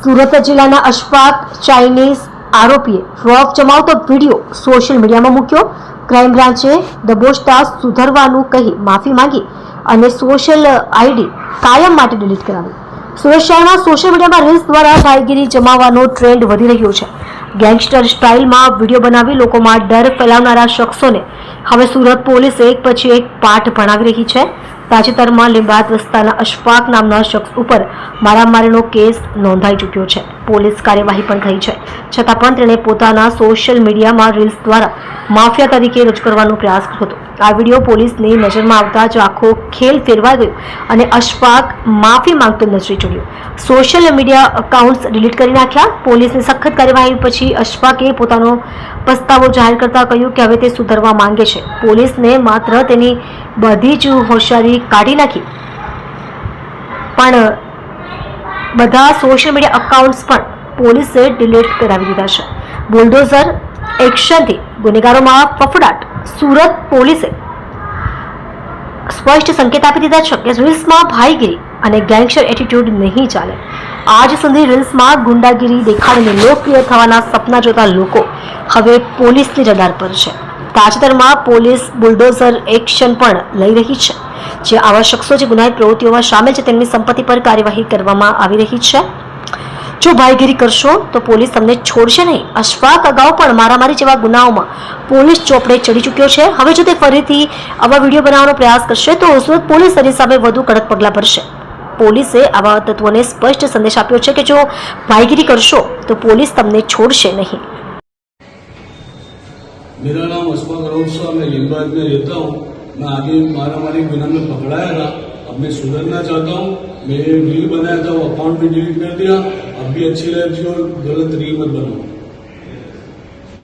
સુરત જિલ્લાના અશફાક ચાઇનીઝ આરોપીએ frock જમાવતો video social મીડિયામાં મૂક્યો। ક્રાઇમ બ્રાન્ચે દબોચતા સુધરવાનું કહી માફી માંગી અને સોશિયલ આઈડી કાયમ માટે ડિલીટ કરાવી। સુરત શહેરમાં સોશિયલ મીડિયામાં રીલ્સ દ્વારા ભાઈગીરી જમાવવાનો ટ્રેન્ડ વધી રહ્યો છે। ગેંગસ્ટર સ્ટાઇલમાં વિડીયો બનાવી લોકોમાં ડર ફેલાવનારા શખ્સોને હવે સુરત પોલીસ એક પછી એક પાઠ ભણાવી રહી છે। તાજેતરમાં લીંબાયત વિસ્તારના અશફાક નામના શખ્સ ઉપર મારામારીનો કેસ નોંધાઈ ચૂક્યો છે। પોલીસ કાર્યવાહી પણ થઈ છે, છતાં પણ તેણે પોતાના સોશિયલ મીડિયામાં રીલ્સ દ્વારા માફિયા તરીકે રજૂ કરવાનો પ્રયાસ કર્યો હતો। આ વિડીયો પોલીસની નજરમાં આવતા જ આખો ખેલ ફેરવાઈ ગયો અને અશફાક માફી માંગતો નજરે ચડ્યો। સોશિયલ મીડિયા અકાઉન્ટ્સ ડિલીટ કરી નાખ્યા। પોલીસની સખત કાર્યવાહી પછી અશફાકે પોતાનો પસ્તાવો જાહેર કરતા કહ્યું કે હવે તે સુધરવા માંગે છે। પોલીસને માત્ર તેની બધી જ હોશિયારી કાઢી નાખી, પણ બધા સોશિયલ મીડિયા અકાઉન્ટ્સ પણ પોલીસે ડિલીટ કરાવી દીધા છે। બુલડોઝર એક્શનથી ગુનેગારોમાં ફફડાટ। સુરત પોલીસે સ્પષ્ટ સંકેત આપી દીધા છે કે રીલ્સમાં ભાઈગીરી અને ગેંગસ્ટર એટીટ્યુડ નહીં ચાલે। આજ સુધી રીલ્સમાં ગુંડાગીરી દેખાડીને લોકપ્રિય થવાના સપના જોતા લોકો હવે પોલીસની રડાર પર છે। તાજેતરમાં પોલીસ બુલડોઝર એક્શન પણ લઈ રહી છે, જે આવા શખ્સો જે ગુનાહિત પ્રવૃત્તિઓમાં સામેલ છે તેમની સંપત્તિ પર કાર્યવાહી કરવામાં આવી રહી છે। જો ભાઈગીરી કરશો તો પોલીસ તમને છોડશે નહીં। અશફાક અગાઉ પણ મારામારી જેવા ગુનાઓમાં પોલીસ ચોપડે ચડી ચૂક્યો છે। હવે જો તે ફરીથી આવા વિડીયો બનાવવાનો પ્રયાસ કરશે તો સુરત પોલીસ તેની સામે વધુ કડક પગલાં ભરશે। પોલીસે આવા તત્વોને સ્પષ્ટ સંદેશ આપ્યો છે કે જો ભાઈગીરી કરશો તો પોલીસ તમને છોડશે નહીં। मेरा नाम अशफाक अरोड़ा, मैं लिंबायत में रहता हूँ। मैं आगे मारामारी गुना में पकड़ाया था। अब मैं सुधरना चाहता हूँ। मैं रील बनाया था, वो अकाउंट भी डिलीट कर दिया। अब भी अच्छी लगी और गलत रील मत बनाओ।